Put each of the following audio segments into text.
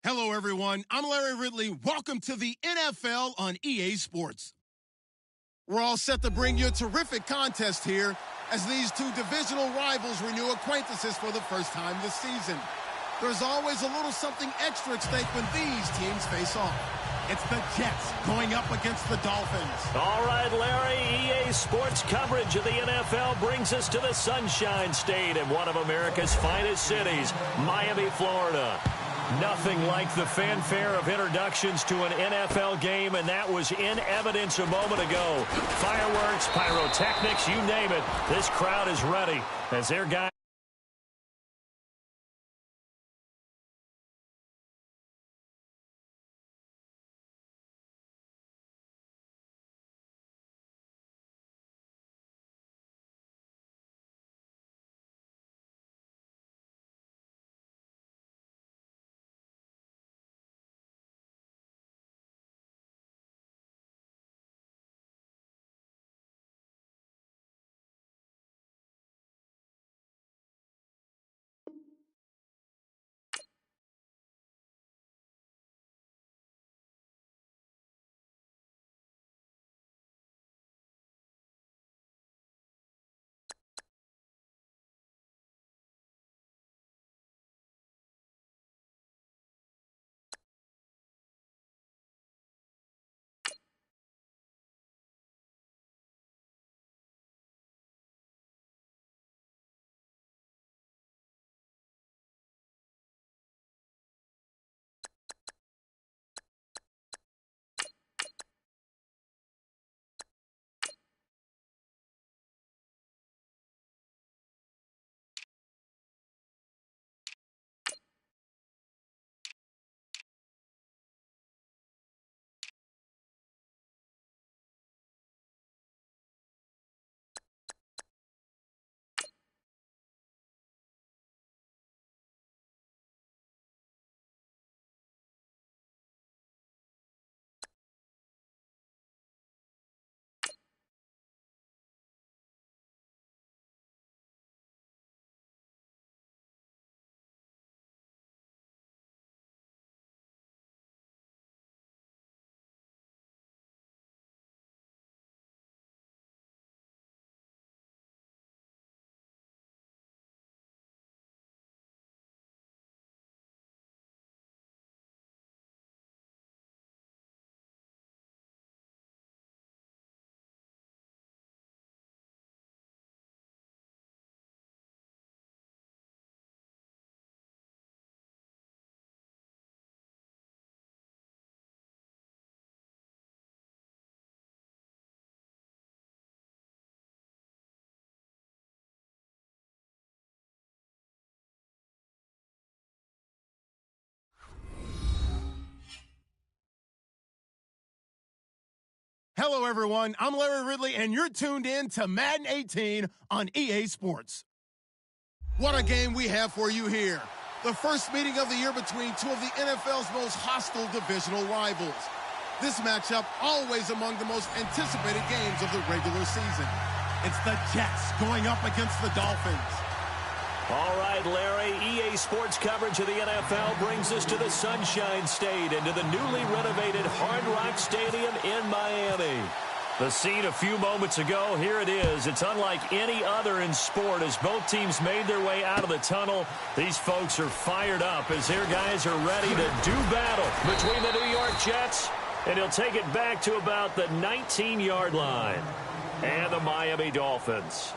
Hello, everyone. I'm Larry Ridley. Welcome to the NFL on EA Sports. We're all set to bring you a terrific contest here as these two divisional rivals renew acquaintances for the first time this season. There's always a little something extra at stake when these teams face off. It's the Jets going up against the Dolphins. All right, Larry, EA Sports coverage of the NFL brings us to the Sunshine State in one of America's finest cities, Miami, Florida. Nothing like the fanfare of introductions to an NFL game, and that was in evidence a moment ago. Fireworks, pyrotechnics, you name it. This crowd is ready as their guys. Hello, everyone. I'm Larry Ridley, and you're tuned in to Madden 18 on EA Sports. What a game we have for you here. The first meeting of the year between two of the NFL's most hostile divisional rivals. This matchup always among the most anticipated games of the regular season. It's the Jets going up against the Dolphins. All right, Larry, EA Sports coverage of the NFL brings us to the Sunshine State and to the newly renovated Hard Rock Stadium in Miami. The scene a few moments ago, here it is. It's unlike any other in sport as both teams made their way out of the tunnel. These folks are fired up as their guys are ready to do battle between the New York Jets, and he'll take it back to about the 19-yard line, and the Miami Dolphins.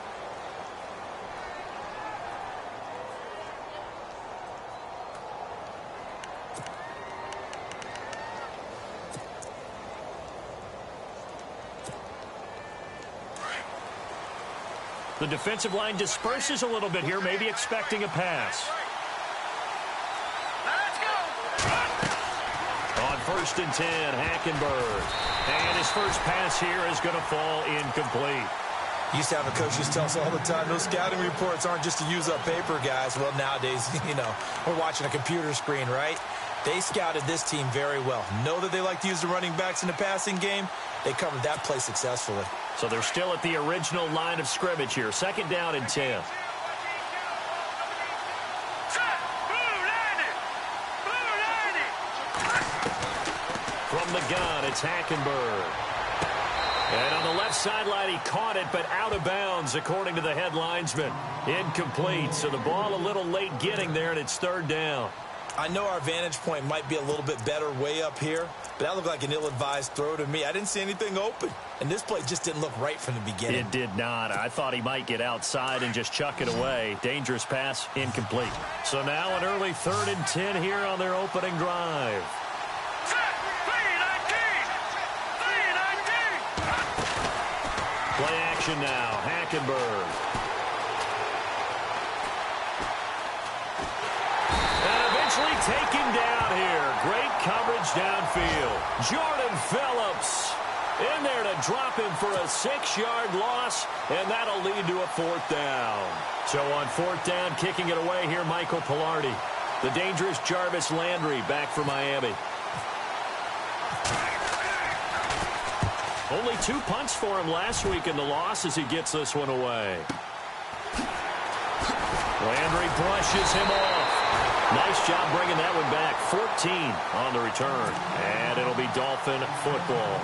The defensive line disperses a little bit here, maybe expecting a pass. On 1st and 10, Hackenberg. And his first pass here is going to fall incomplete. Used to have a coach just tell us all the time, those scouting reports aren't just to use up paper, guys. Well, nowadays, we're watching a computer screen, right? They scouted this team very well. Know that they like to use the running backs in the passing game. They covered that play successfully. So they're still at the original line of scrimmage here. 2nd down and 10. the gun, it's Hackenberg. And on the left sideline, he caught it, but out of bounds, according to the head linesman. Incomplete, so the ball a little late getting there, and it's third down. I know our vantage point might be a little bit better way up here, but that looked like an ill-advised throw to me. I didn't see anything open, and this play just didn't look right from the beginning. It did not. I thought he might get outside and just chuck it away. Dangerous pass, incomplete. So now an early 3rd and 10 here on their opening drive. Play action now, Hackenberg. And eventually taken down here. Great coverage downfield. Jordan Phillips in there to drop him for a 6-yard loss, and that'll lead to a 4th down. So on 4th down, kicking it away here, Michael Pilardi. The dangerous Jarvis Landry back for Miami. Only 2 punts for him last week in the loss as he gets this one away. Landry brushes him off. Nice job bringing that one back. 14 on the return. And it'll be Dolphin football.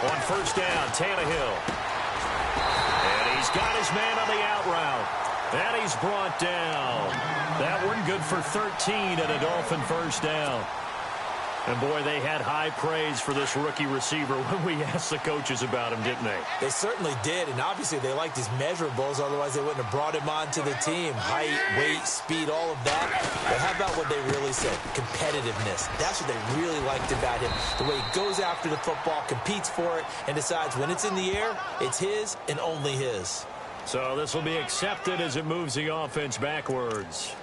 On 1st down, Tannehill. And he's got his man on the out route. And he's brought down. That one good for 13 and a Dolphin 1st down. And, boy, they had high praise for this rookie receiver when we asked the coaches about him, didn't they? They certainly did, and obviously they liked his measurables. Otherwise, they wouldn't have brought him onto the team. Height, weight, speed, all of that. But how about what they really said? Competitiveness. That's what they really liked about him. The way he goes after the football, competes for it, and decides when it's in the air, it's his and only his. So this will be accepted as it moves the offense backwards.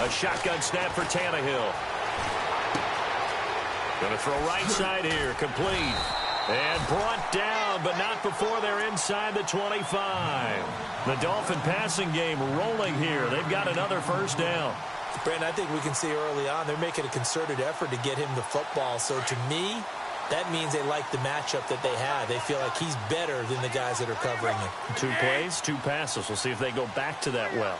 A shotgun snap for Tannehill. Going to throw right side here, complete. And brought down, but not before they're inside the 25. The Dolphin passing game rolling here. They've got another 1st down. Brandon, I think we can see early on they're making a concerted effort to get him the football. So to me, that means they like the matchup that they have. They feel like he's better than the guys that are covering him. 2 plays, 2 passes. We'll see if they go back to that well.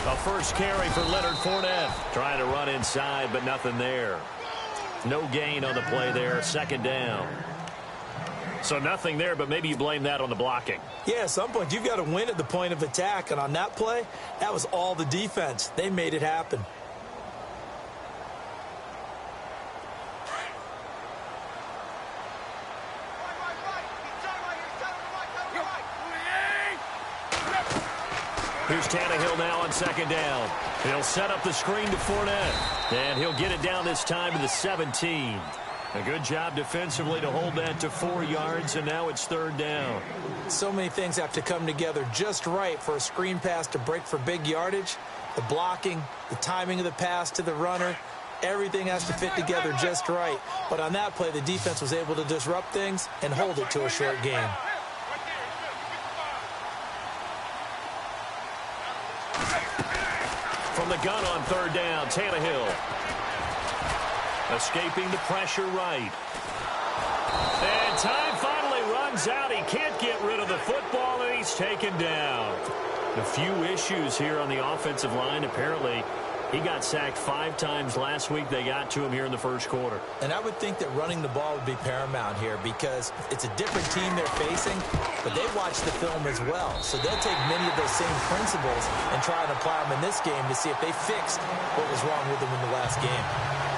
A first carry for Leonard Fournette. Trying to run inside, but nothing there. No gain on the play there. 2nd down. So nothing there, but maybe you blame that on the blocking. Yeah, at some point, you've got to win at the point of attack. And on that play, that was all the defense. They made it happen. Here's Tannehill now on 2nd down. He'll set up the screen to Fournette. And he'll get it down this time to the 17. A good job defensively to hold that to 4 yards, and now it's 3rd down. So many things have to come together just right for a screen pass to break for big yardage. The blocking, the timing of the pass to the runner, everything has to fit together just right. But on that play, the defense was able to disrupt things and hold it to a short game. From the gun on 3rd down, Tannehill. Escaping the pressure right. And time finally runs out. He can't get rid of the football, and he's taken down. A few issues here on the offensive line. Apparently, he got sacked 5 times last week. They got to him here in the 1st quarter. And I would think that running the ball would be paramount here because it's a different team they're facing, but they watch the film as well. So they'll take many of those same principles and try and apply them in this game to see if they fixed what was wrong with them in the last game.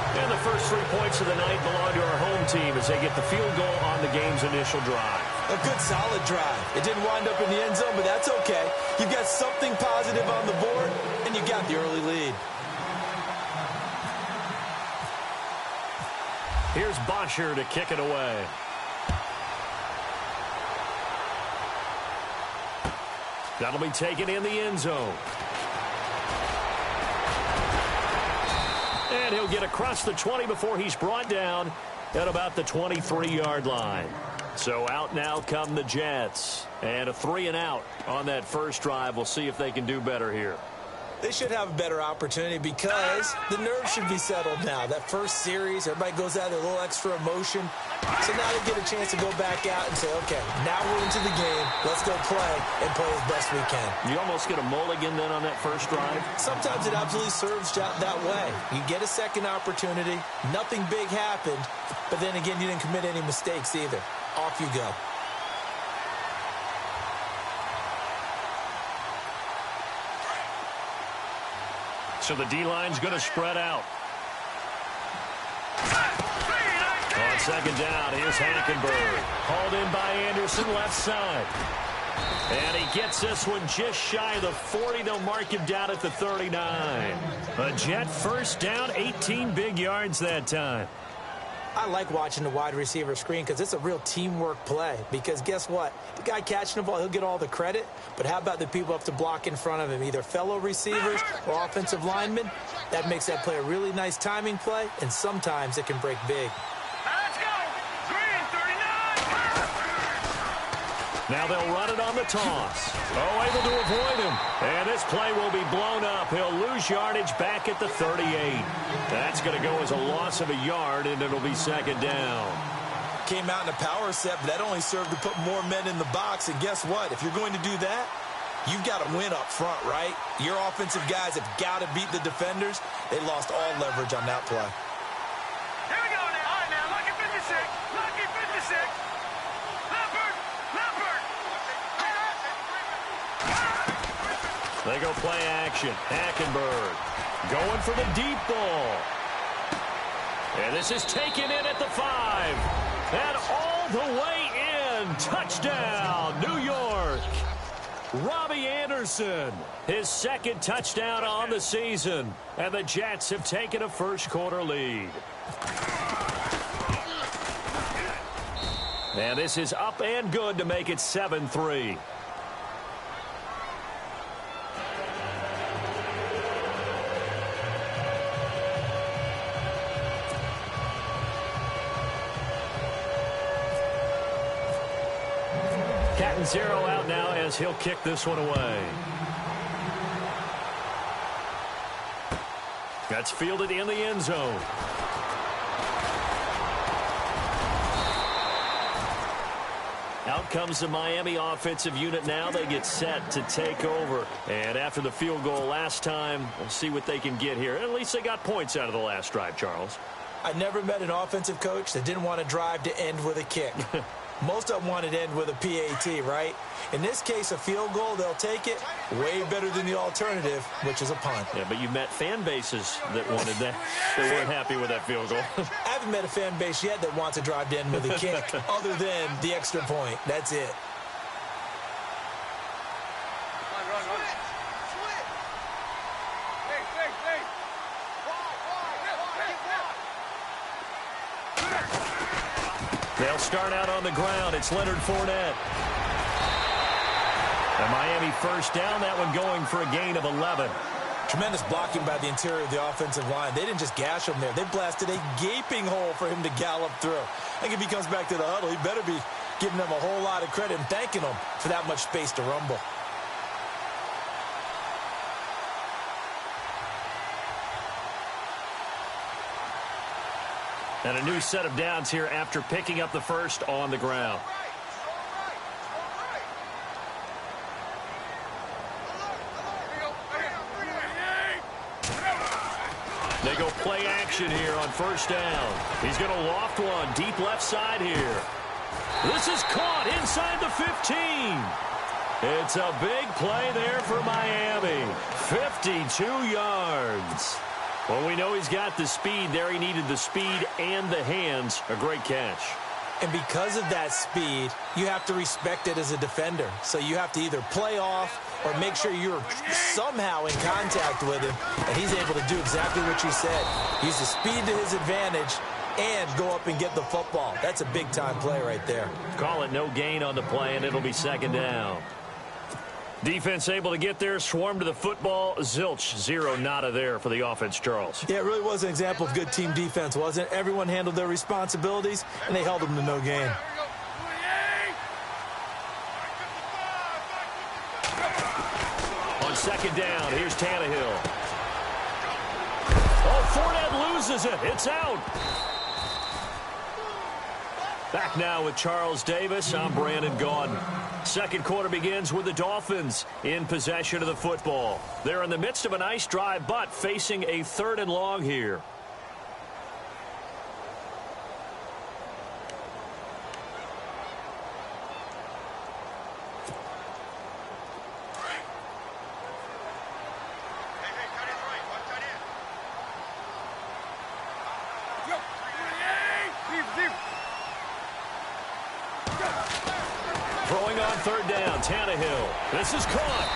And the first 3 points of the night belong to our home team as they get the field goal on the game's initial drive. A good solid drive. It didn't wind up in the end zone, but that's okay. You've got something positive on the board, and you got the early lead. Here's Bosher to kick it away. That'll be taken in the end zone. And he'll get across the 20 before he's brought down at about the 23-yard line. So out now come the Jets. And a 3-and-out on that first drive. We'll see if they can do better here. They should have a better opportunity because the nerves should be settled now. That first series, everybody goes out with a little extra emotion. So now they get a chance to go back out and say, okay, now we're into the game. Let's go play and play as best we can. You almost get a mulligan then on that first drive? Sometimes it absolutely serves that way. You get a second opportunity. Nothing big happened. But then again, you didn't commit any mistakes either. Off you go. So the D-line's going to spread out. On second down, here's Hackenberg. Hauled in by Anderson, left side. And he gets this one just shy of the 40. They'll mark him down at the 39. A Jet first down, 18 big yards that time. I like watching the wide receiver screen because it's a real teamwork play. Because guess what? The guy catching the ball, he'll get all the credit. But how about the people up to block in front of him, either fellow receivers or offensive linemen? That makes that play a really nice timing play, and sometimes it can break big. Now they'll run it on the toss. Oh, able to avoid him. And this play will be blown up. He'll lose yardage back at the 38. That's going to go as a loss of a yard, and it'll be second down. Came out in a power set, but that only served to put more men in the box. And guess what? If you're going to do that, you've got to win up front, right? Your offensive guys have got to beat the defenders. They lost all leverage on that play. Here we go now. All right, now, lucky 56. Lucky 56. They go play action. Hackenberg going for the deep ball. And this is taken in at the 5. And all the way in. Touchdown, New York. Robbie Anderson, his second touchdown on the season. And the Jets have taken a first-quarter lead. And this is up and good to make it 7-3. Cat and zero out now as he'll kick this one away. That's fielded in the end zone. Out comes the Miami offensive unit now. They get set to take over. And after the field goal last time, we'll see what they can get here. At least they got points out of the last drive, Charles. I never met an offensive coach that didn't want to drive to end with a kick. Most of them wanted to end with a PAT, right? In this case, a field goal, they'll take it. Way better than the alternative, which is a punt. Yeah, but you met fan bases that wanted that. They weren't happy with that field goal. I haven't met a fan base yet that wants to drive to end with a kick other than the extra point. That's it. They'll start out on the ground. It's Leonard Fournette. And Miami first down, that one going for a gain of 11. Tremendous blocking by the interior of the offensive line. They didn't just gash him there. They blasted a gaping hole for him to gallop through. I think if he comes back to the huddle, he better be giving them a whole lot of credit and thanking them for that much space to rumble. And a new set of downs here after picking up the first on the ground. They go play action here on first down. He's going to loft one deep left side here. This is caught inside the 15. It's a big play there for Miami. 52 yards. Well, we know he's got the speed there. He needed the speed and the hands. A great catch. And because of that speed, you have to respect it as a defender. So you have to either play off or make sure you're somehow in contact with him. And he's able to do exactly what you said. Use the speed to his advantage and go up and get the football. That's a big-time play right there. Call it no gain on the play, and it'll be second down. Defense able to get there, swarm to the football. Zilch, zero nada there for the offense, Charles. Yeah, it really was an example of good team defense, wasn't it? Everyone handled their responsibilities, and they held them to no gain. On second down, here's Tannehill. Oh, Fournette loses it. It's out. Back now with Charles Davis. I'm Brandon Gaudin. Second quarter begins with the Dolphins in possession of the football. They're in the midst of a nice drive, but facing a 3rd and long here. Throwing on 3rd down, Tannehill. This is caught.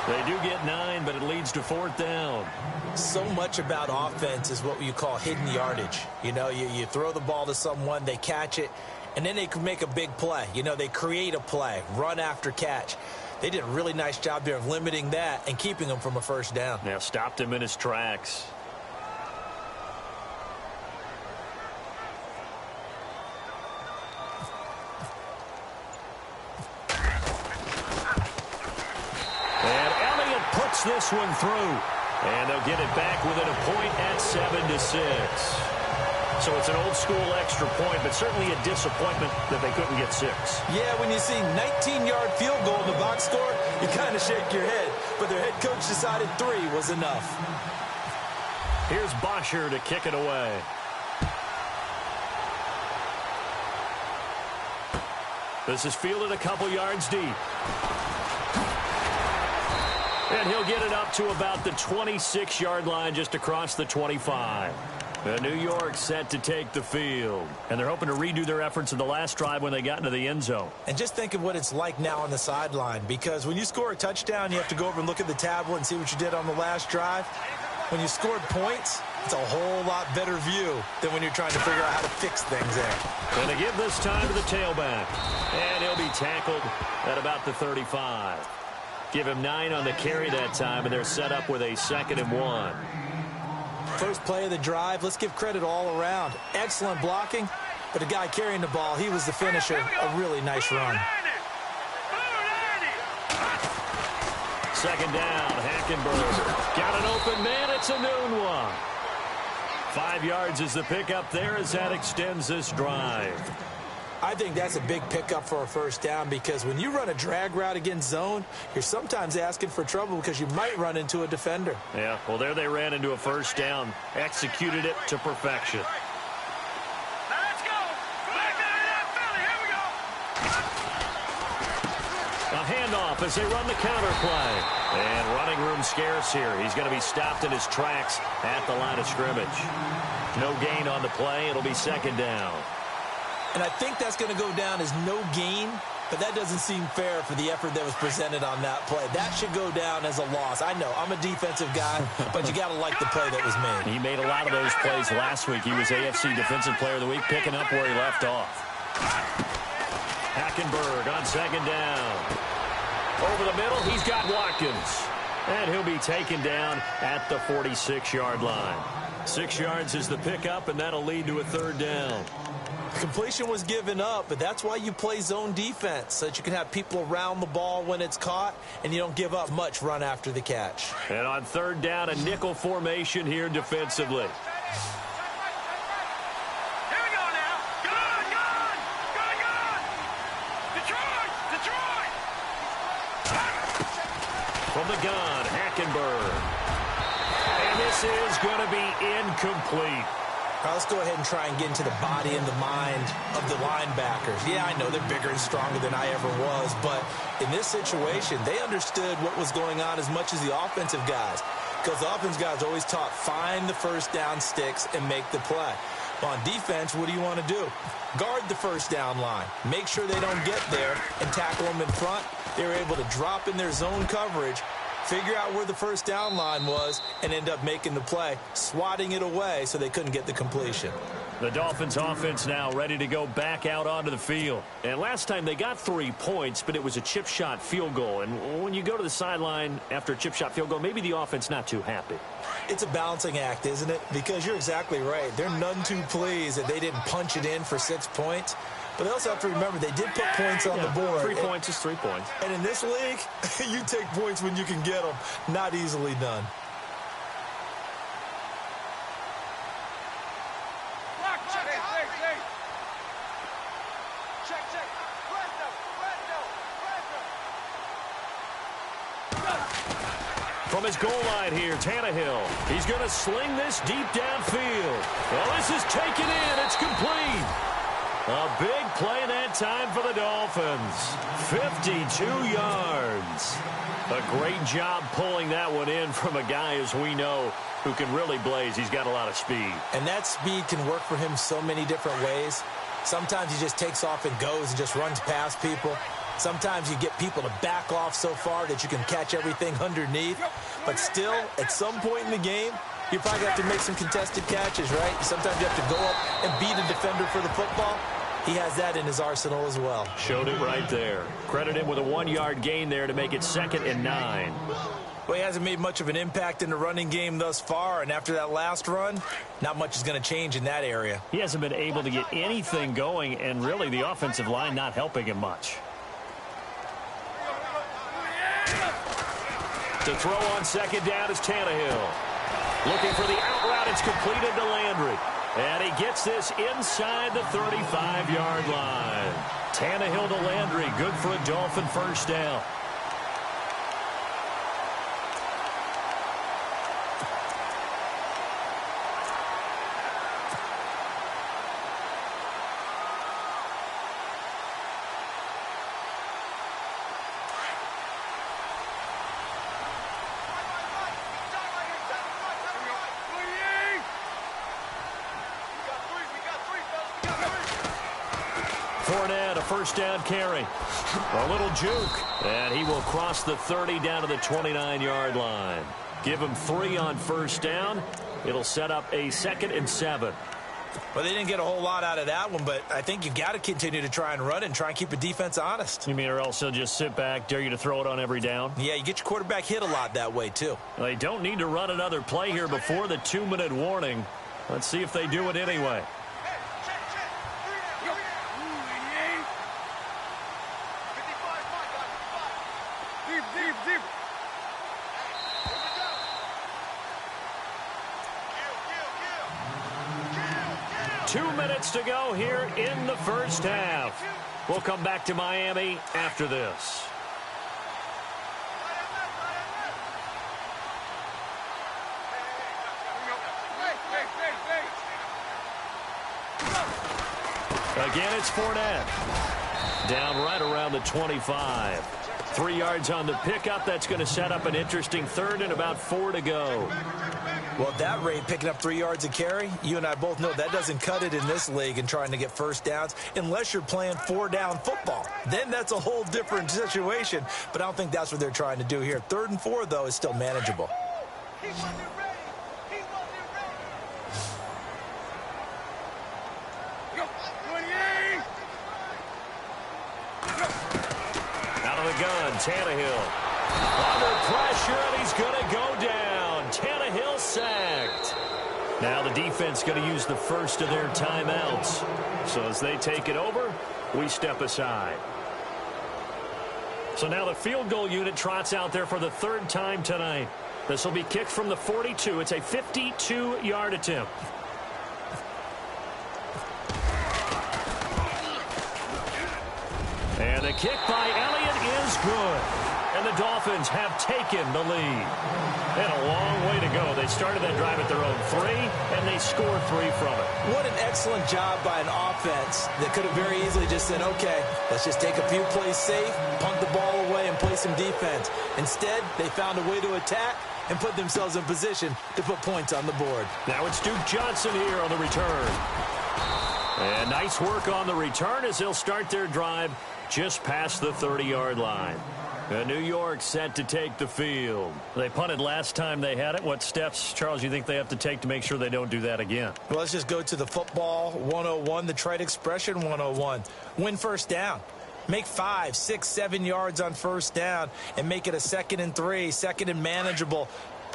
They do get 9, but it leads to 4th down. So much about offense is what you call hidden yardage. You know, you throw the ball to someone, they catch it, and then they can make a big play. You know, they create a play, run after catch. They did a really nice job there of limiting that and keeping him from a 1st down. Now stopped him in his tracks. This one through, and they'll get it back within a point at 7-6. So it's an old school extra point, but certainly a disappointment that they couldn't get 6. Yeah, when you see 19-yard field goal in the box score, you kind of shake your head, but their head coach decided 3 was enough. Here's Bosher to kick it away. This is fielded a couple yards deep. And he'll get it up to about the 26-yard line, just across the 25. New York set to take the field. And they're hoping to redo their efforts in the last drive when they got into the end zone. And just think of what it's like now on the sideline, because when you score a touchdown, you have to go over and look at the tablet and see what you did on the last drive. When you scored points, it's a whole lot better view than when you're trying to figure out how to fix things there. And they give this time to the tailback. And he'll be tackled at about the 35. Give him 9 on the carry that time, and they're set up with a 2nd and 1. First play of the drive, let's give credit all around. Excellent blocking, but the guy carrying the ball, he was the finisher. A really nice run. 2nd down, Hackenberg. Got an open man, it's a noon one. 5 yards is the pickup there as that extends this drive. I think that's a big pickup for a 1st down, because when you run a drag route against zone, you're sometimes asking for trouble because you might run into a defender. Yeah, well, there they ran into a 1st down. Executed it to perfection. Now let's go. Back out of that Philly. Here we go. A handoff as they run the counter play. And running room scarce here. He's going to be stopped in his tracks at the line of scrimmage. No gain on the play. It'll be 2nd down. And I think that's going to go down as no gain, but that doesn't seem fair for the effort that was presented on that play. That should go down as a loss. I know, I'm a defensive guy, but you got to like the play that was made. He made a lot of those plays last week. He was AFC Defensive Player of the Week, picking up where he left off. Hackenberg on 2nd down. Over the middle, he's got Watkins. And he'll be taken down at the 46-yard line. 6 yards is the pickup, and that'll lead to a 3rd down. Completion was given up, but that's why you play zone defense, so that you can have people around the ball when it's caught, and you don't give up much run after the catch. And on 3rd down, a nickel formation here defensively. Here we go now. Gun. Detroit. From the gun, Hackenberg. And this is going to be incomplete. Now let's go ahead and try and get into the body and the mind of the linebackers. Yeah, I know they're bigger and stronger than I ever was, but in this situation, they understood what was going on as much as the offensive guys, because the offensive guys always taught find the 1st down sticks and make the play. On defense, what do you want to do? Guard the first down line. Make sure they don't get there and tackle them in front. They were able to drop in their zone coverage, figure out where the first down line was, and end up making the play, swatting it away so they couldn't get the completion. The Dolphins offense now ready to go back out onto the field. And last time they got 3 points, but it was a chip shot field goal. And when you go to the sideline after a chip shot field goal, maybe the offense not too happy. It's a balancing act, isn't it? Because you're exactly right. They're none too pleased that they didn't punch it in for 6 points. But they also have to remember they did put points on the board. 3 points is 3 points. And in this league, you take points when you can get them. Not easily done. From his goal line here, Tannehill. He's going to sling this deep downfield. Well, this is taken in. It's complete. A big play that time for the Dolphins. 52 yards. A great job pulling that one in from a guy, as we know, who can really blaze. He's got a lot of speed. And that speed can work for him so many different ways. Sometimes he just takes off and goes and just runs past people. Sometimes you get people to back off so far that you can catch everything underneath. But still, at some point in the game, you probably have to make some contested catches, right? Sometimes you have to go up and beat a defender for the football. He has that in his arsenal as well. Showed it right there. Credit him with a 1-yard gain there to make it 2nd and 9. Well, he hasn't made much of an impact in the running game thus far, and after that last run, not much is going to change in that area. He hasn't been able to get anything going, and really the offensive line not helping him much. To throw on 2nd down is Tannehill. Looking for the out route. It's completed to Landry. And he gets this inside the 35-yard line. Tannehill to Landry. Good for a Dolphin first down. Fournette, a first down carry. A little juke. And he will cross the 30 down to the 29-yard line. Give him 3 on first down. It'll set up a 2nd and 7. Well, they didn't get a whole lot out of that one, but I think you've got to continue to try and run it and try and keep the defense honest. You mean or else they'll just sit back, dare you to throw it on every down? Yeah, you get your quarterback hit a lot that way, too. They don't need to run another play here before the 2-minute warning. Let's see if they do it anyway. To go here in the first half. We'll come back to Miami after this. Again, it's Fournette. Down right around the 25. 3 yards on the pickup. That's going to set up an interesting 3rd and about 4 to go. Well, at that rate, picking up 3 yards a carry, you and I both know that doesn't cut it in this league and trying to get first downs unless you're playing 4-down football. Then that's a whole different situation, but I don't think that's what they're trying to do here. 3rd and 4, though, is still manageable. Out of the gun, Tannehill. Under pressure, and he's going to go down. Tannehill sacked. Now the defense going to use the first of their timeouts. So as they take it over, we step aside. So now the field goal unit trots out there for the 3rd time tonight. This will be kicked from the 42. It's a 52-yard attempt. And the kick by Elliott is good. And the Dolphins have taken the lead. And a long way to go. They started that drive at their own 3, and they scored 3 from it. What an excellent job by an offense that could have very easily just said, okay, let's just take a few plays safe, punt the ball away, and play some defense. Instead, they found a way to attack, and put themselves in position to put points on the board. Now it's Duke Johnson here on the return. And nice work on the return as they'll start their drive just past the 30-yard line. And New York set to take the field. They punted last time they had it. What steps, Charles, you think they have to take to make sure they don't do that again? Well, let's just go to the football 101, the trite expression 101. Win first down. Make 5, 6, 7 yards on first down and make it a 2nd and 3, 2nd and manageable.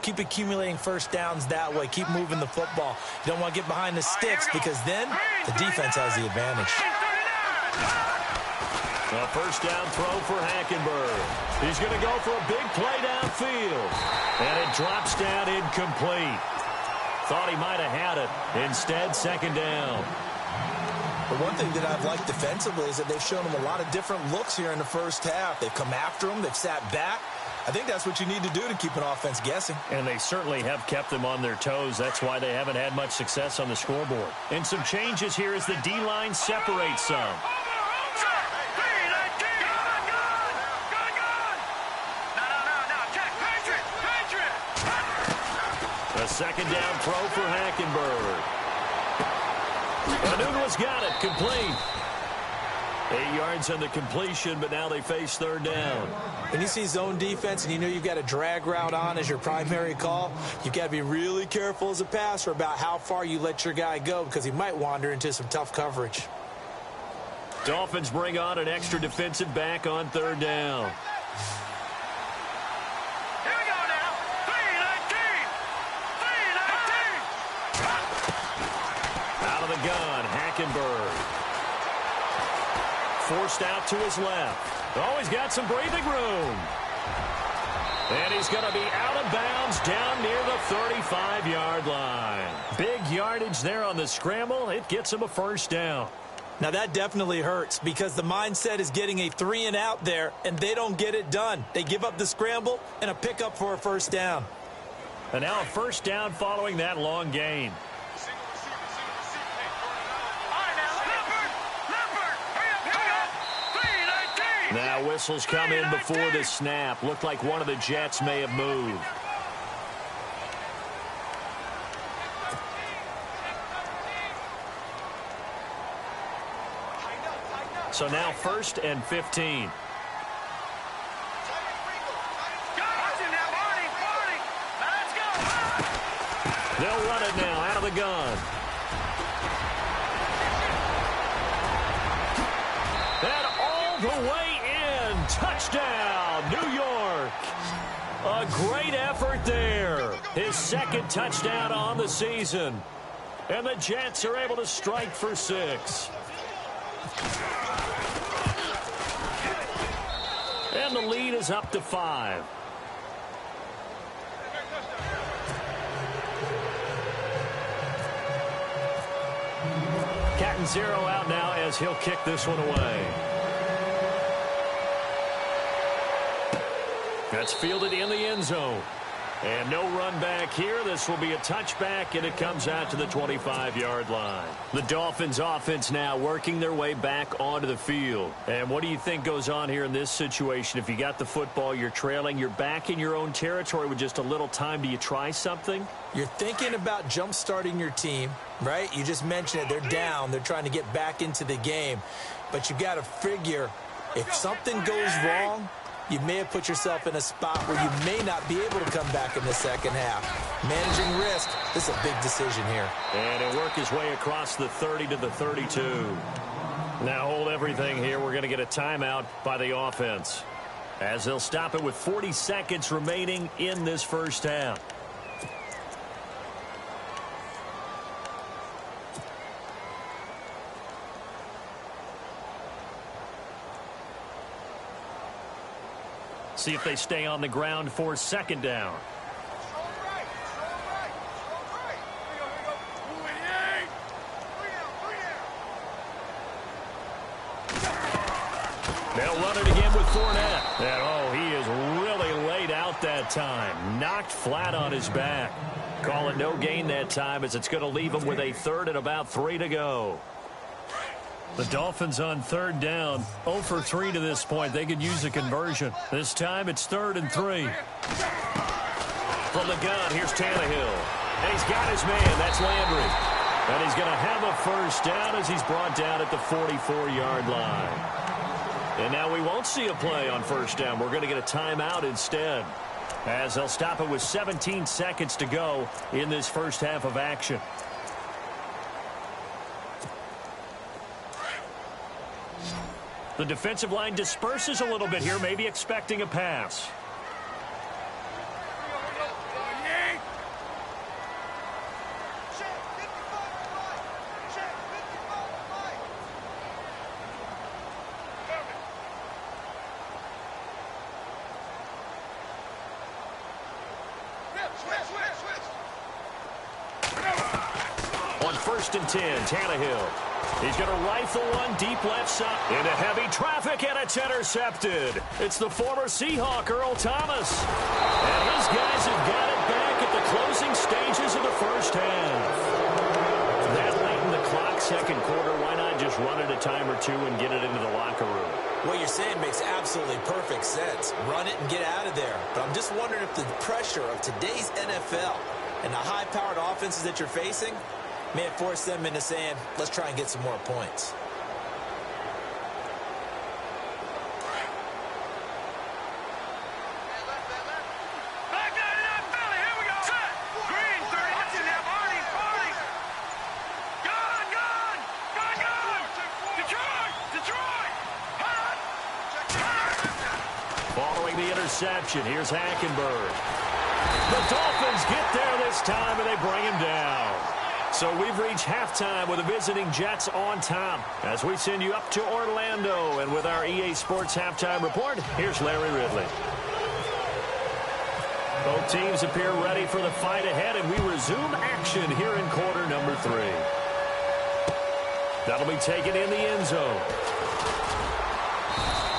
Keep accumulating first downs that way. Keep moving the football. You don't want to get behind the sticks because then the defense has the advantage. A first down throw for Hackenberg. He's going to go for a big play downfield. And it drops down incomplete. Thought he might have had it. Instead, 2nd down. But one thing that I've liked defensively is that they've shown him a lot of different looks here in the first half. They've come after him. They've sat back. I think that's what you need to do to keep an offense guessing. And they certainly have kept them on their toes. That's why they haven't had much success on the scoreboard. And some changes here as the D-line separates some. A 2nd down throw for Hackenberg. Anuno's got it. Complete. 8 yards on the completion, but now they face 3rd down. When you see zone defense and you know you've got a drag route on as your primary call, you've got to be really careful as a passer about how far you let your guy go because he might wander into some tough coverage. Dolphins bring on an extra defensive back on 3rd down. Gun, Hackenberg. Forced out to his left. Oh, he's got some breathing room. And he's going to be out of bounds down near the 35-yard line. Big yardage there on the scramble. It gets him a first down. Now, that definitely hurts because the mindset is getting a 3-and-out there, and they don't get it done. They give up the scramble and a pickup for a first down. And now a first down following that long gain. Now whistles come in before the snap. Looked like one of the Jets may have moved. So now 1st and 15. They'll run it now out of the gun. And all the way. Touchdown, New York. A great effort there. His 2nd touchdown on the season. And the Jets are able to strike for 6. And the lead is up to 5. Cat and 0 out now as he'll kick this one away. That's fielded in the end zone. And no run back here. This will be a touchback, and it comes out to the 25-yard line. The Dolphins offense now working their way back onto the field. And what do you think goes on here in this situation? If you got the football, you're trailing, you're back in your own territory with just a little time. Do you try something? You're thinking about jump-starting your team, right? You just mentioned it. They're down. They're trying to get back into the game. But you got to figure if something goes wrong, you may have put yourself in a spot where you may not be able to come back in the second half. Managing risk, this is a big decision here. And he'll work his way across the 30 to the 32. Now hold everything here. We're going to get a timeout by the offense, as they'll stop it with 40 seconds remaining in this first half. See if they stay on the ground for 2nd down. They'll run it again with Fournette. And, oh, he is really laid out that time. Knocked flat on his back. Call it no gain that time, as it's going to leave him with a 3rd and about 3 to go. The Dolphins on 3rd down, 0 for 3 to this point. They could use a conversion. This time it's 3rd and 3. From the gun, here's Tannehill. And he's got his man. That's Landry. And he's going to have a first down as he's brought down at the 44-yard line. And now we won't see a play on first down. We're going to get a timeout instead, as they'll stop it with 17 seconds to go in this first half of action. The defensive line disperses a little bit here, maybe expecting a pass. On 1st and 10, Tannehill. He's going to rifle one deep left side into heavy traffic, and it's intercepted. It's the former Seahawk, Earl Thomas. And his guys have got it back at the closing stages of the first half. That late in the clock, second quarter, why not just run it a time or two and get it into the locker room? What you're saying makes absolutely perfect sense. Run it and get out of there. But I'm just wondering if the pressure of today's NFL and the high-powered offenses that you're facing may have forced them into saying, let's try and get some more points. Following the interception, here's Hackenberg. The Dolphins get there this time, and they bring him down. So we've reached halftime with the visiting Jets on top as we send you up to Orlando. And with our EA Sports halftime report, here's Larry Ridley. Both teams appear ready for the fight ahead, and we resume action here in quarter number 3. That'll be taken in the end zone.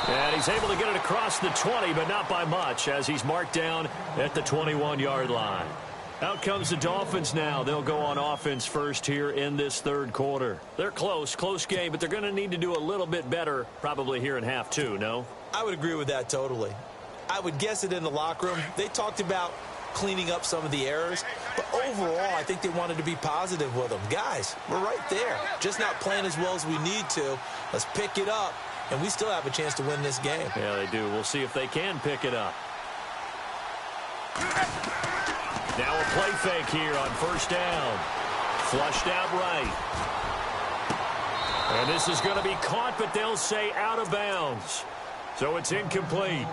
And he's able to get it across the 20, but not by much, as he's marked down at the 21-yard line. Out comes the Dolphins now. They'll go on offense first here in this third quarter. They're close game, but they're going to need to do a little bit better probably here in half 2, no? I would agree with that totally. I would guess it in the locker room. They talked about cleaning up some of the errors, but overall, I think they wanted to be positive with them. Guys, we're right there. Just not playing as well as we need to. Let's pick it up, and we still have a chance to win this game. Yeah, they do. We'll see if they can pick it up. Now a play fake here on first down. Flushed out right. And this is going to be caught, but they'll say out of bounds. So it's incomplete.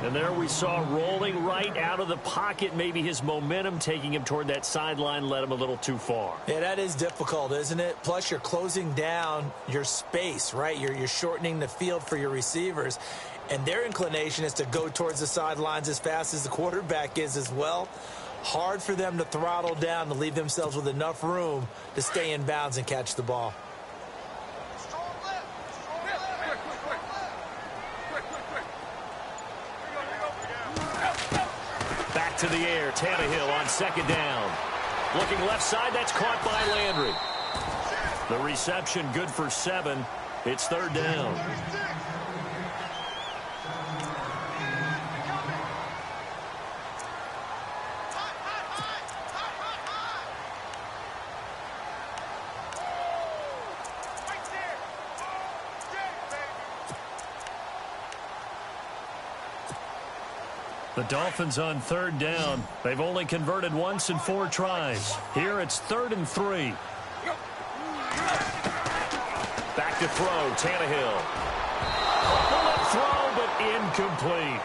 And there we saw rolling right out of the pocket. Maybe his momentum taking him toward that sideline led him a little too far. Yeah, that is difficult, isn't it? Plus, you're closing down your space, right? You're shortening the field for your receivers. And their inclination is to go towards the sidelines as fast as the quarterback is as well. Hard for them to throttle down to leave themselves with enough room to stay in bounds and catch the ball. Back to the air, Tannehill on second down. Looking left side, that's caught by Landry. The reception good for 7. It's third down. The Dolphins on third down. They've only converted once in 4 tries. Here it's 3rd and 3. Back to throw, Tannehill. Bullet throw, but incomplete.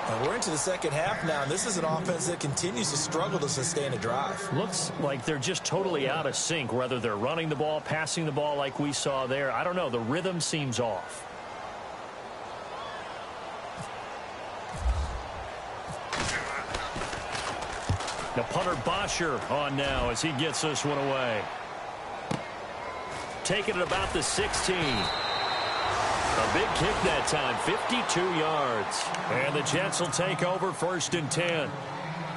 And we're into the second half now, and this is an offense that continues to struggle to sustain a drive. Looks like they're just totally out of sync, whether they're running the ball, passing the ball like we saw there. I don't know. The rhythm seems off. The punter Bosher on now as he gets this one away. Taking it about the 16. A big kick that time, 52 yards. And the Jets will take over 1st and 10.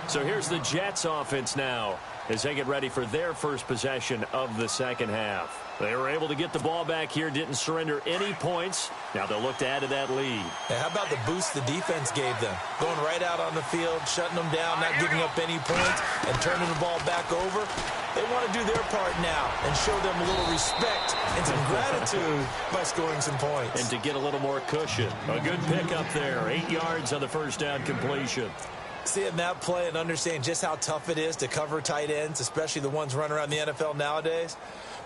So here's the Jets offense now as they get ready for their first possession of the second half. They were able to get the ball back here, didn't surrender any points. Now they'll look to add to that lead. Yeah, how about the boost the defense gave them? Going right out on the field, shutting them down, not giving up any points, and turning the ball back over. They want to do their part now and show them a little respect and some gratitude by scoring some points. And to get a little more cushion. A good pickup there. 8 yards on the first down completion. Seeing that play and understanding just how tough it is to cover tight ends, especially the ones running around the NFL nowadays,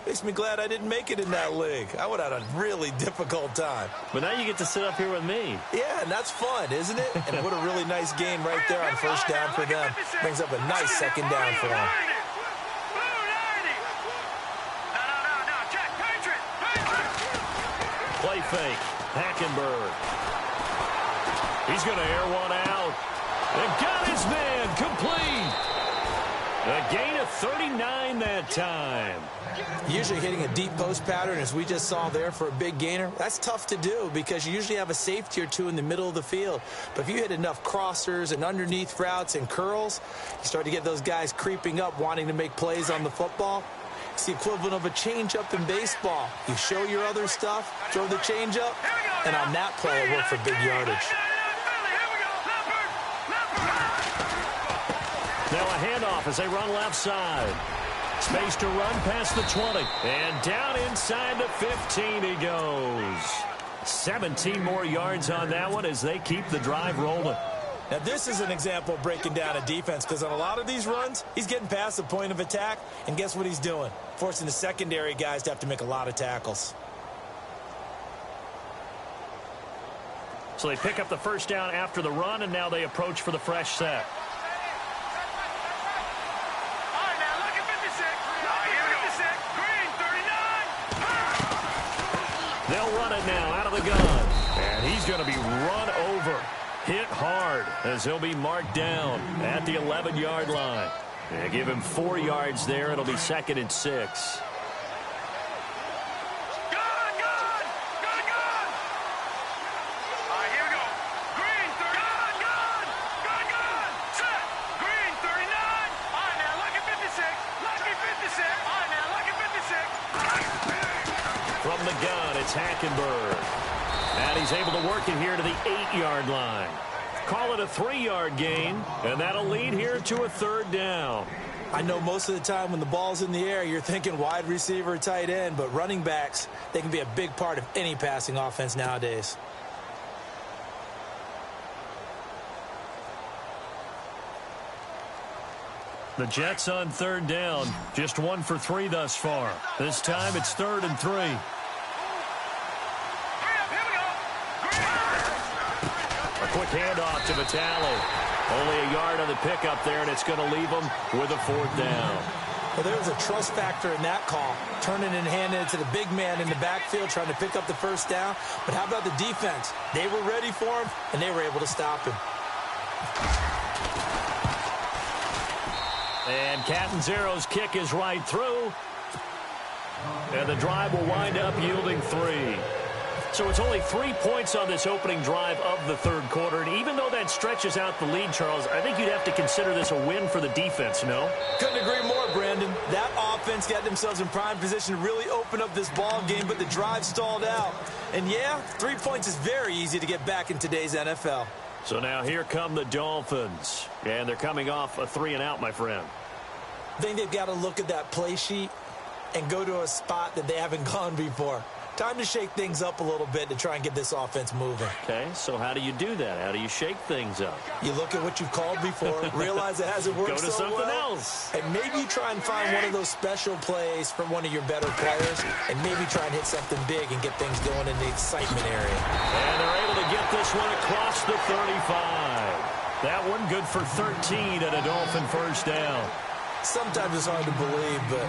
makes me glad I didn't make it in that league. I would have had a really difficult time. But now you get to sit up here with me. Yeah, and that's fun, isn't it? And what a really nice gain right there on first down for them. Brings up a nice second down for them. Play fake. Hackenberg. He's going to air one out. And got his man complete. A gain of 39 that time. Usually hitting a deep post pattern, as we just saw there for a big gainer, that's tough to do because you usually have a safety or two in the middle of the field. But if you hit enough crossers and underneath routes and curls, you start to get those guys creeping up, wanting to make plays on the football. It's the equivalent of a changeup in baseball. You show your other stuff, throw the changeup, and on that play, it worked for big yardage. Now a handoff as they run left side. Space to run past the 20. And down inside the 15 he goes. 17 more yards on that one as they keep the drive rolling. Now, this is an example of breaking down a defense because on a lot of these runs, he's getting past the point of attack, and guess what he's doing? Forcing the secondary guys to have to make a lot of tackles. So they pick up the first down after the run, and now they approach for the fresh set. They'll run it now out of the gun. And he's going to be run over. Hit hard as he'll be marked down at the 11-yard line. They give him 4 yards there. It'll be 2nd and 6. From the gun, it's Hackenberg. And he's able to work it here to the 8-yard line. Call it a 3-yard gain, and that'll lead here to a 3rd down. I know most of the time when the ball's in the air, you're thinking wide receiver, tight end, but running backs, they can be a big part of any passing offense nowadays. The Jets on 3rd down, just 1 for 3 thus far. This time it's 3rd and 3. A quick handoff to Vitale. Only a yard on the pickup there, and it's going to leave him with a 4th down. Well, there was a trust factor in that call, turning and handing it to the big man in the backfield, trying to pick up the first down. But how about the defense? They were ready for him, and they were able to stop him. And Catanzero's kick is right through. And the drive will wind up yielding 3. So it's only 3 points on this opening drive of the 3rd quarter. And even though that stretches out the lead, Charles, I think you'd have to consider this a win for the defense, no? Couldn't agree more, Brandon. That offense got themselves in prime position to really open up this ball game, but the drive stalled out. And yeah, 3 points is very easy to get back in today's NFL. So now here come the Dolphins. And they're coming off a 3-and-out, my friend. I think they've got to look at that play sheet and go to a spot that they haven't gone before. Time to shake things up a little bit to try and get this offense moving. Okay, so how do you do that? How do you shake things up? You look at what you've called before, realize it hasn't worked so well. Go to something else. And maybe you try and find one of those special plays from one of your better players, and maybe try and hit something big and get things going in the excitement area. And they're able to get this one across the 35. That one good for 13 and a Dolphin first down. Sometimes it's hard to believe, but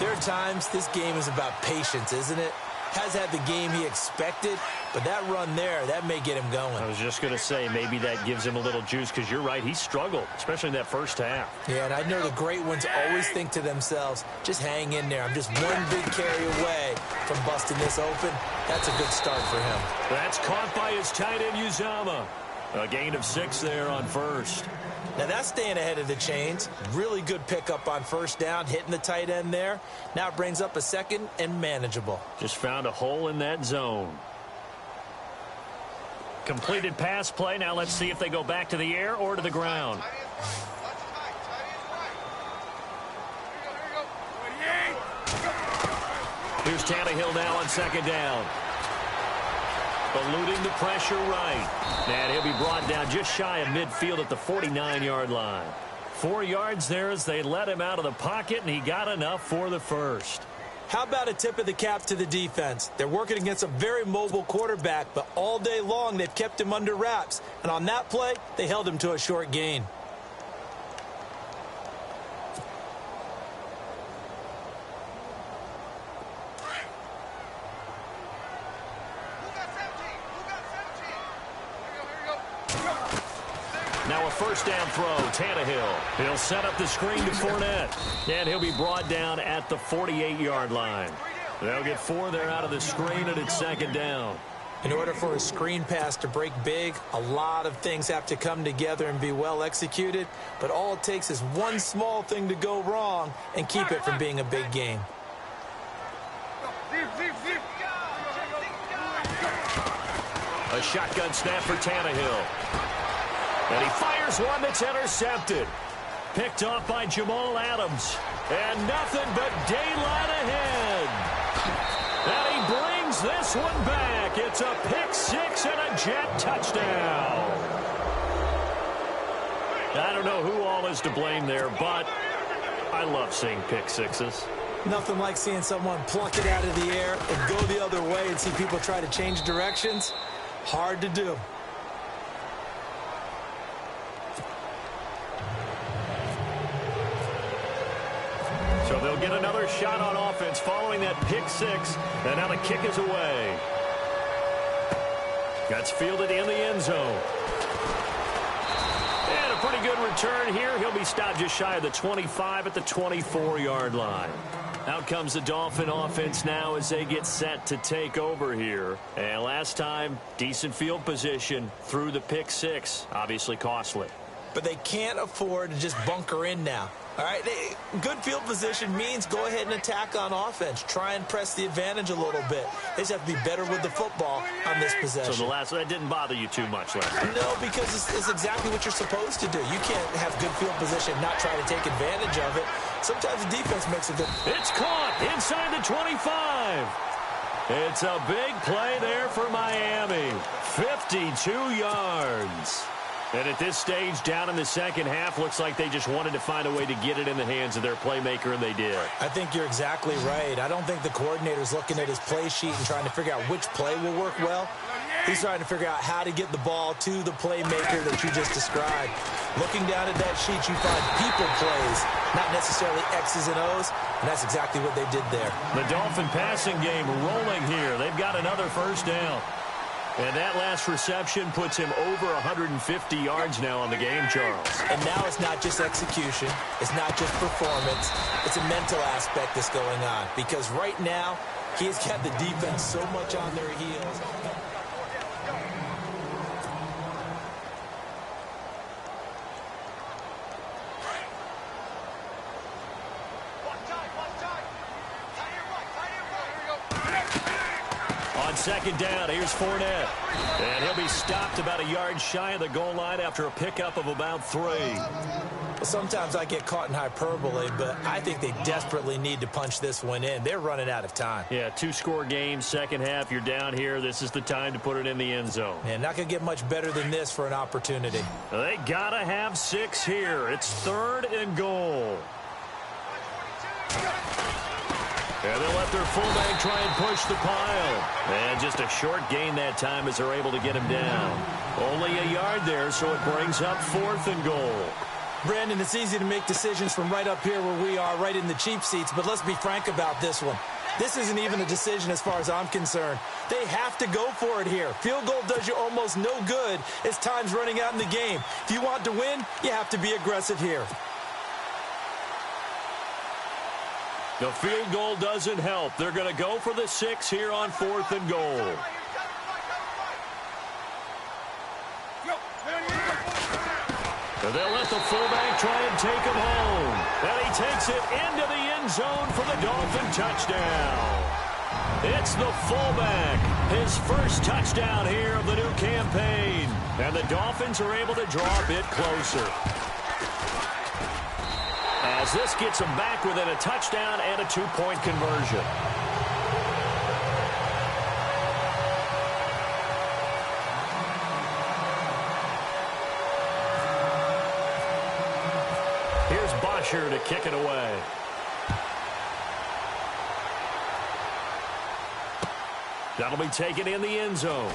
there are times this game is about patience, isn't it? Has had the game he expected, but that run there, that may get him going. I was just going to say, maybe that gives him a little juice, because you're right, he struggled, especially in that first half. Yeah, and I know the great ones always think to themselves, just hang in there. I'm just one big carry away from busting this open. That's a good start for him. That's caught by his tight end, Uzama. A gain of 6 there on first. Now that's staying ahead of the chains. Really good pickup on first down, hitting the tight end there. Now it brings up a second and manageable. Just found a hole in that zone. Completed pass play. Now let's see if they go back to the air or to the ground. Here's Tannehill now on second down. Eluding the pressure right. And he'll be brought down just shy of midfield at the 49-yard line. 4 yards there as they let him out of the pocket, and he got enough for the first. How about a tip of the cap to the defense? They're working against a very mobile quarterback, but all day long they've kept him under wraps. And on that play, they held him to a short gain. Now a first down throw, Tannehill. He'll set up the screen to Fournette. And he'll be brought down at the 48-yard line. They'll get 4 there out of the screen, and it's second down. In order for a screen pass to break big, a lot of things have to come together and be well executed. But all it takes is one small thing to go wrong and keep it from being a big game. A shotgun snap for Tannehill. And he fires one that's intercepted. Picked off by Jamal Adams. And nothing but daylight ahead. And he brings this one back. It's a pick-6 and a Jet touchdown. I don't know who all is to blame there, but I love seeing pick-6s. Nothing like seeing someone pluck it out of the air and go the other way and see people try to change directions. Hard to do. So they'll get another shot on offense following that pick-6, and now the kick is away. That's fielded in the end zone. And a pretty good return here. He'll be stopped just shy of the 25 at the 24-yard line. Out comes the Dolphin offense now as they get set to take over here. And last time, decent field position through the pick-6. Obviously costly. But they can't afford to just bunker in now. All right, good field position means go ahead and attack on offense. Try and press the advantage a little bit. They just have to be better with the football on this possession. So that didn't bother you too much last time? No, because it's exactly what you're supposed to do. You can't have good field position and not try to take advantage of it. Sometimes the defense makes a good... It's caught inside the 25. It's a big play there for Miami. 52 yards. And at this stage, down in the second half, looks like they just wanted to find a way to get it in the hands of their playmaker, and they did. I think you're exactly right. I don't think the coordinator's looking at his play sheet and trying to figure out which play will work well. He's trying to figure out how to get the ball to the playmaker that you just described. Looking down at that sheet, you find people plays, not necessarily X's and O's, and that's exactly what they did there. The Dolphin passing game rolling here. They've got another first down. And that last reception puts him over 150 yards now on the game, Charles. And now it's not just execution. It's not just performance. It's a mental aspect that's going on. Because right now, he's got the defense so much on their heels. Second down, here's Fournette. And he'll be stopped about a yard shy of the goal line after a pickup of about 3. Well, sometimes I get caught in hyperbole, but I think they desperately need to punch this one in. They're running out of time. Yeah, 2-score game, second half, you're down here. This is the time to put it in the end zone. Man, not going to get much better than this for an opportunity. They got to have 6 here. It's 3rd and goal. And they'll let their fullback try and push the pile. And just a short gain that time as they're able to get him down. Only a yard there, so it brings up 4th and goal. Brandon, it's easy to make decisions from right up here where we are, right in the cheap seats, but let's be frank about this one. This isn't even a decision as far as I'm concerned. They have to go for it here. Field goal does you almost no good as time's running out in the game. If you want to win, you have to be aggressive here. The field goal doesn't help. They're going to go for the 6 here on 4th and goal. They'll let the fullback try and take him home. And he takes it into the end zone for the Dolphin touchdown. It's the fullback, his first touchdown here of the new campaign. And the Dolphins are able to draw a bit closer. As this gets them back within a touchdown and a two-point conversion. Here's Bosher to kick it away. That'll be taken in the end zone.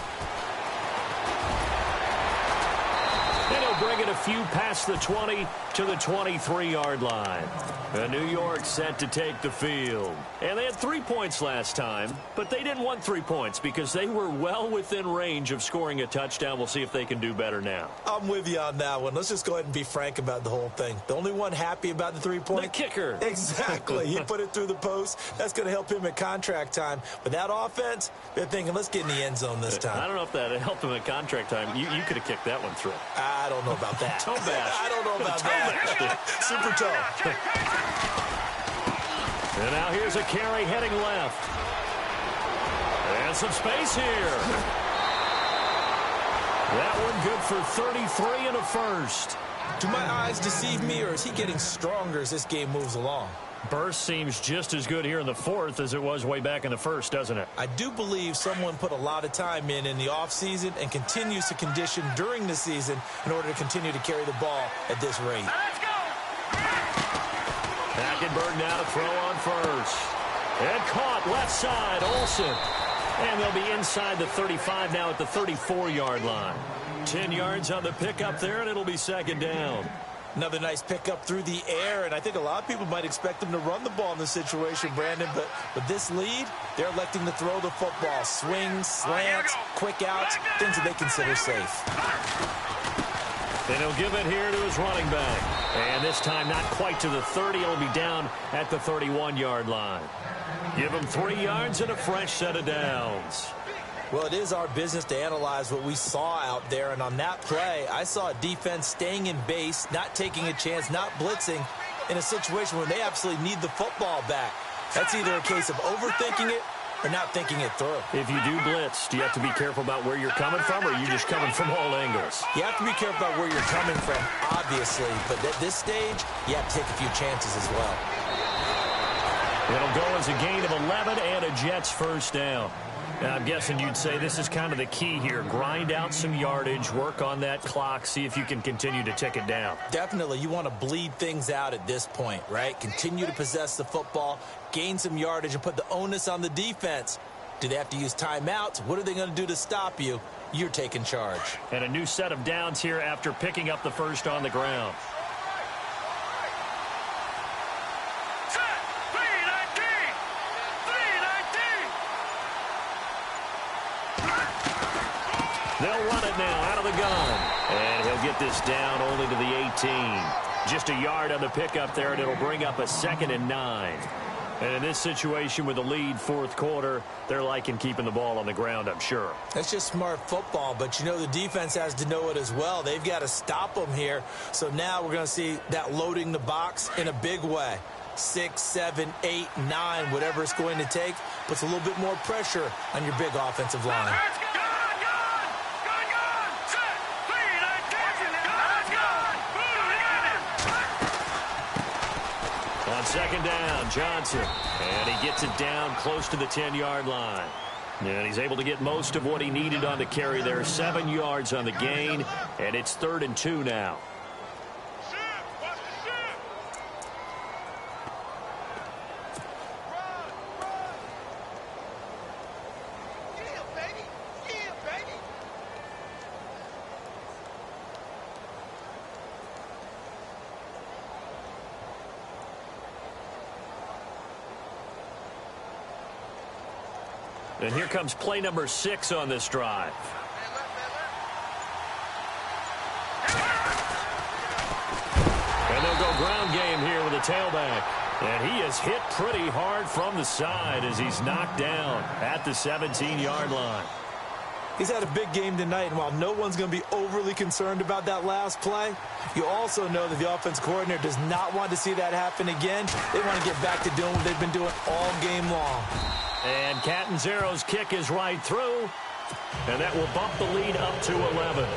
And he'll bring it a few past the 20 to the 23-yard line. And New York set to take the field. And they had 3 points last time, but they didn't want 3 points because they were well within range of scoring a touchdown. We'll see if they can do better now. I'm with you on that one. Let's just go ahead and be frank about the whole thing. The only one happy about the 3-point? The kicker. Exactly. He put it through the post. That's going to help him at contract time. But that offense, they're thinking, let's get in the end zone this time. I don't know if that helped him at contract time. You could have kicked that one through. I don't know about that. Toe bash. I don't know about that. Super toe. And now here's a carry heading left. And some space here. That one good for 33 and a first. Do my eyes deceive me, or is he getting stronger as this game moves along? Burst seems just as good here in the fourth as it was way back in the first, doesn't it? I do believe someone put a lot of time in the offseason and continues to condition during the season in order to continue to carry the ball at this rate. Let's go! Hackenberg now to throw on first. And caught left side, Olsen. And they'll be inside the 35 now at the 34-yard line. 10 yards on the pickup there, and it'll be second down. Another nice pickup through the air, and I think a lot of people might expect them to run the ball in this situation, Brandon, but with this lead, they're electing to throw the football. Swings, slants, quick outs, things that they consider safe. And he'll give it here to his running back. And this time not quite to the 30. It'll be down at the 31-yard line. Give him 3 yards and a fresh set of downs. Well, it is our business to analyze what we saw out there, and on that play, I saw a defense staying in base, not taking a chance, not blitzing, in a situation where they absolutely need the football back. That's either a case of overthinking it or not thinking it through. If you do blitz, do you have to be careful about where you're coming from, or are you just coming from all angles? You have to be careful about where you're coming from, obviously, but at this stage, you have to take a few chances as well. It'll go as a gain of 11 and a Jets first down. Now, I'm guessing you'd say this is kind of the key here. Grind out some yardage, work on that clock, see if you can continue to tick it down. Definitely. You want to bleed things out at this point, right? Continue to possess the football, gain some yardage, and put the onus on the defense. Do they have to use timeouts? What are they going to do to stop you? You're taking charge. And a new set of downs here after picking up the first on the ground. They'll run it now out of the gun. And he'll get this down only to the 18. Just a yard on the pickup there, and it'll bring up a 2nd and 9. And in this situation with the lead fourth quarter, they're liking keeping the ball on the ground, I'm sure. That's just smart football, but you know the defense has to know it as well. They've got to stop them here. So now we're going to see that loading the box in a big way. 6, 7, 8, 9, whatever it's going to take, puts a little bit more pressure on your big offensive line. On second down, Johnson. And he gets it down close to the 10-yard line. And he's able to get most of what he needed on the carry there. 7 yards on the gain, and it's 3rd and 2 now. And here comes play number 6 on this drive. And they'll go ground game here with a tailback. And he is hit pretty hard from the side as he's knocked down at the 17-yard line. He's had a big game tonight, and while no one's going to be overly concerned about that last play, you also know that the offense coordinator does not want to see that happen again. They want to get back to doing what they've been doing all game long. And Catanzaro's kick is right through, and that will bump the lead up to 11.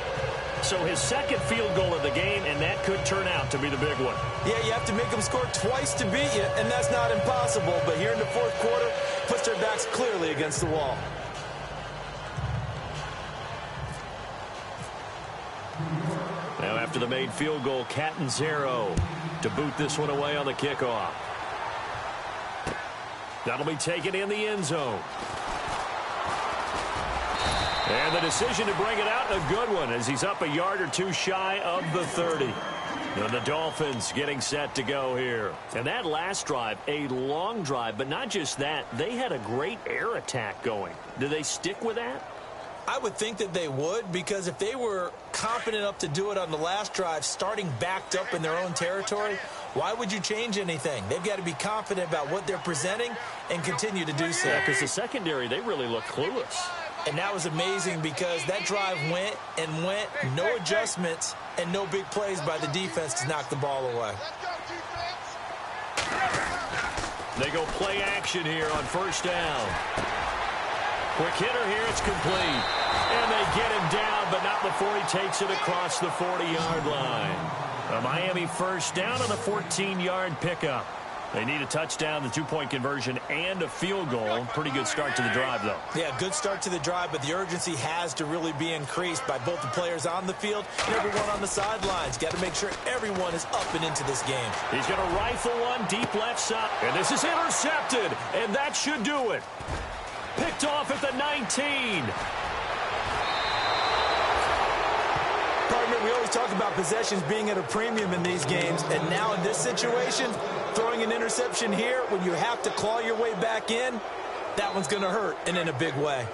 So his second field goal of the game, and that could turn out to be the big one. Yeah, you have to make them score twice to beat you, and that's not impossible. But here in the fourth quarter, puts their backs clearly against the wall. Now after the made field goal, Catanzaro to boot this one away on the kickoff. That'll be taken in the end zone. And the decision to bring it out, a good one, as he's up a yard or two shy of the 30. And the Dolphins getting set to go here. And that last drive, a long drive, but not just that. They had a great air attack going. Do they stick with that? I would think that they would, because if they were confident enough to do it on the last drive, starting backed up in their own territory, why would you change anything? They've got to be confident about what they're presenting and continue to do so. Yeah, because the secondary, they really look clueless. And that was amazing because that drive went and went, no adjustments and no big plays by the defense to knock the ball away. They go play action here on first down. Quick hitter here, it's complete. And they get him down, but not before he takes it across the 40-yard line. A Miami first down on a 14-yard pickup. They need a touchdown, the two-point conversion, and a field goal. Pretty good start to the drive, though. Yeah, good start to the drive, but the urgency has to really be increased by both the players on the field and everyone on the sidelines. Got to make sure everyone is up and into this game. He's going to rifle one deep left side. And this is intercepted, and that should do it. Picked off at the 19. Partner, we always talk about possessions being at a premium in these games, and now in this situation, throwing an interception here when you have to claw your way back in, that one's going to hurt, and in a big way.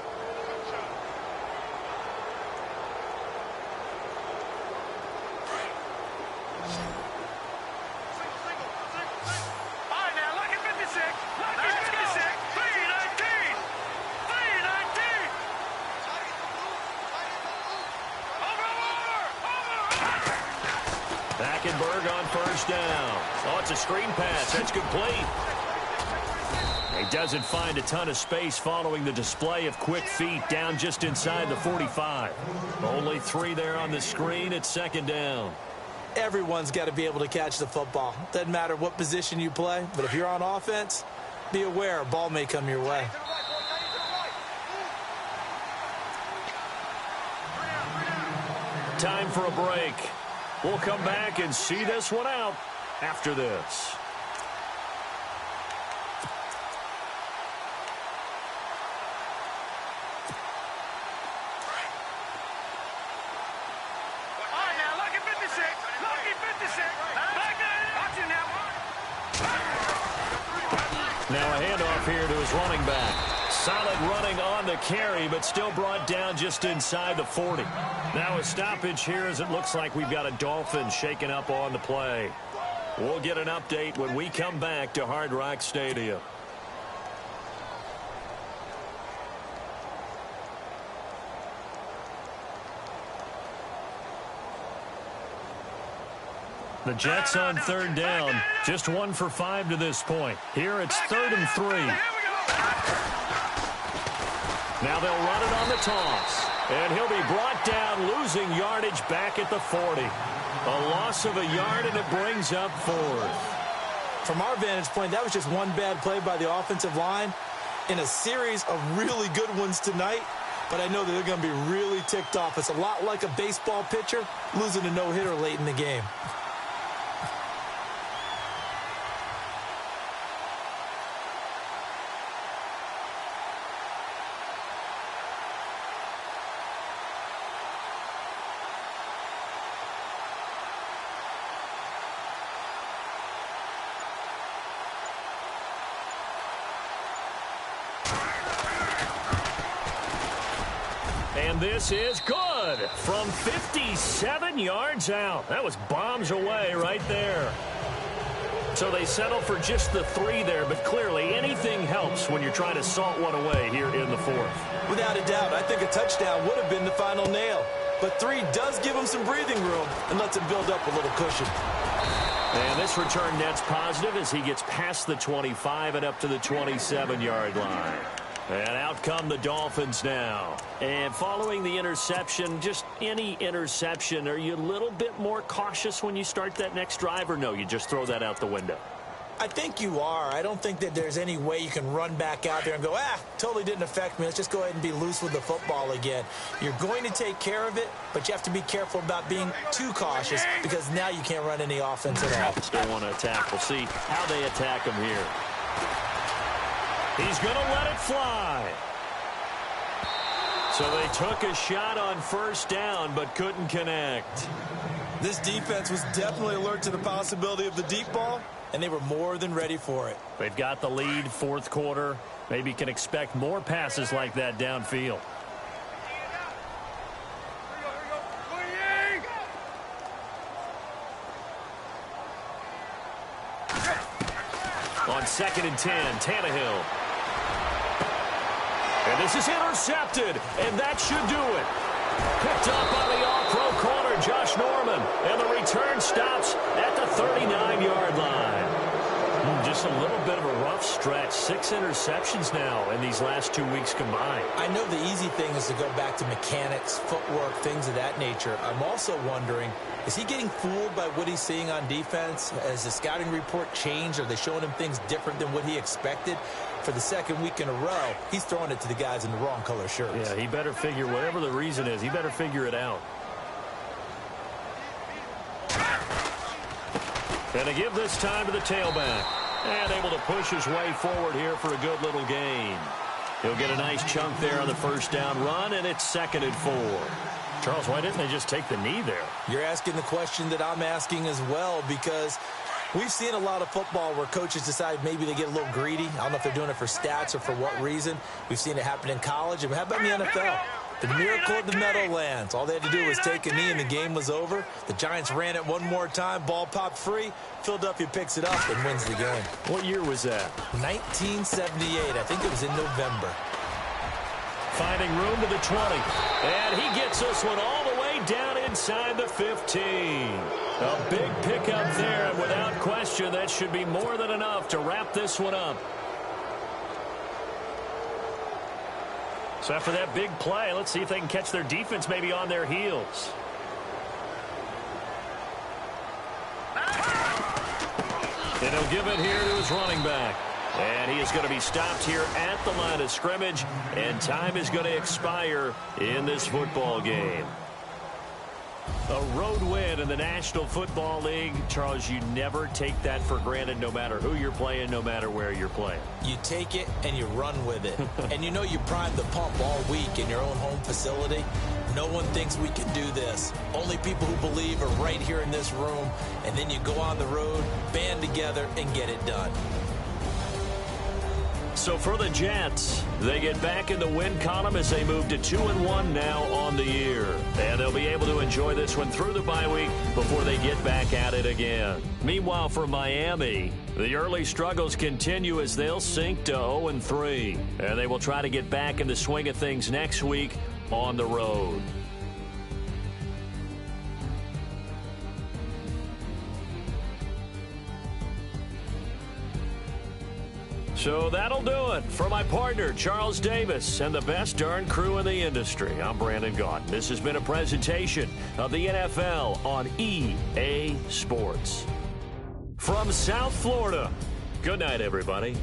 All right, now, lucky 56. Lucky 56. 319. 319. Hackenberg on first down. Oh, it's a screen pass. That's complete. He doesn't find a ton of space following the display of quick feet down just inside the 45. Only 3 there on the screen. It's second down. Everyone's got to be able to catch the football. Doesn't matter what position you play, but if you're on offense, be aware a ball may come your way. Time for a break. We'll come back and see this one out after this. All right, now, lucky 56. Lucky 56. Back there. Watch it now. Now a handoff here to his running back. Solid running on the carry, but still brought down just inside the 40. Now a stoppage here as it looks like we've got a Dolphin shaken up on the play. We'll get an update when we come back to Hard Rock Stadium. The Jets on third down, just 1 for 5 to this point. Here it's 3rd and 3. Here we go. Now they'll run it on the toss. And he'll be brought down, losing yardage back at the 40. A loss of a yard, and it brings up 4th. From our vantage point, that was just one bad play by the offensive line in a series of really good ones tonight. But I know that they're going to be really ticked off. It's a lot like a baseball pitcher losing a no-hitter late in the game. And this is good from 57 yards out. That was bombs away right there. So they settle for just the 3 there, but clearly anything helps when you're trying to salt one away here in the 4th. Without a doubt, I think a touchdown would have been the final nail. But 3 does give him some breathing room and lets him build up a little cushion. And this return net's positive as he gets past the 25 and up to the 27-yard line. And out come the Dolphins now. And following the interception, just any interception, are you a little bit more cautious when you start that next drive, or no, you just throw that out the window? I think you are. I don't think that there's any way you can run back out there and go, totally didn't affect me. Let's just go ahead and be loose with the football again. You're going to take care of it, but you have to be careful about being too cautious because now you can't run any offense at all. Still want to attack. We'll see how they attack him here. He's going to let it fly. So they took a shot on first down but couldn't connect. This defense was definitely alert to the possibility of the deep ball, and they were more than ready for it. They've got the lead, 4th quarter. Maybe can expect more passes like that downfield. On 2nd and 10, Tannehill. And this is intercepted, and that should do it. Picked up by the all-pro corner, Josh Norman. And the return stops at the 39-yard line. Just a little bit of a rough stretch. 6 interceptions now in these last 2 weeks combined. I know the easy thing is to go back to mechanics, footwork, things of that nature. I'm also wondering, is he getting fooled by what he's seeing on defense? Has the scouting report changed? Are they showing him things different than what he expected? For the 2nd week in a row, he's throwing it to the guys in the wrong color shirts. Yeah, he better figure, whatever the reason is, he better figure it out. And to give this time to the tailback. And able to push his way forward here for a good little gain. He'll get a nice chunk there on the first down run, and it's 2nd and 4. Charles, why didn't they just take the knee there? You're asking the question that I'm asking as well, because we've seen a lot of football where coaches decide maybe they get a little greedy. I don't know if they're doing it for stats or for what reason. We've seen it happen in college. And how about in the NFL? The miracle of the Meadowlands. All they had to do was take a knee and the game was over. The Giants ran it one more time. Ball popped free. Philadelphia picks it up and wins the game. What year was that? 1978. I think it was in November. Finding room to the 20. And he gets this one all the way down inside the 15. A big pickup there, and without question, that should be more than enough to wrap this one up. So after that big play, let's see if they can catch their defense maybe on their heels. And he'll give it here to his running back. And he is going to be stopped here at the line of scrimmage, and time is going to expire in this football game. A road win in the National Football League. Charles, you never take that for granted no matter who you're playing, no matter where you're playing. You take it and you run with it. And you know you prime the pump all week in your own home facility. No one thinks we can do this. Only people who believe are right here in this room. And then you go on the road, band together, and get it done. So for the Jets, they get back in the win column as they move to 2-1 now on the year. And they'll be able to enjoy this one through the bye week before they get back at it again. Meanwhile, for Miami, the early struggles continue as they'll sink to 0-3. And they will try to get back in the swing of things next week on the road. So that'll do it. For my partner, Charles Davis, and the best darn crew in the industry, I'm Brandon Gaudin. This has been a presentation of the NFL on EA Sports. From South Florida, good night, everybody.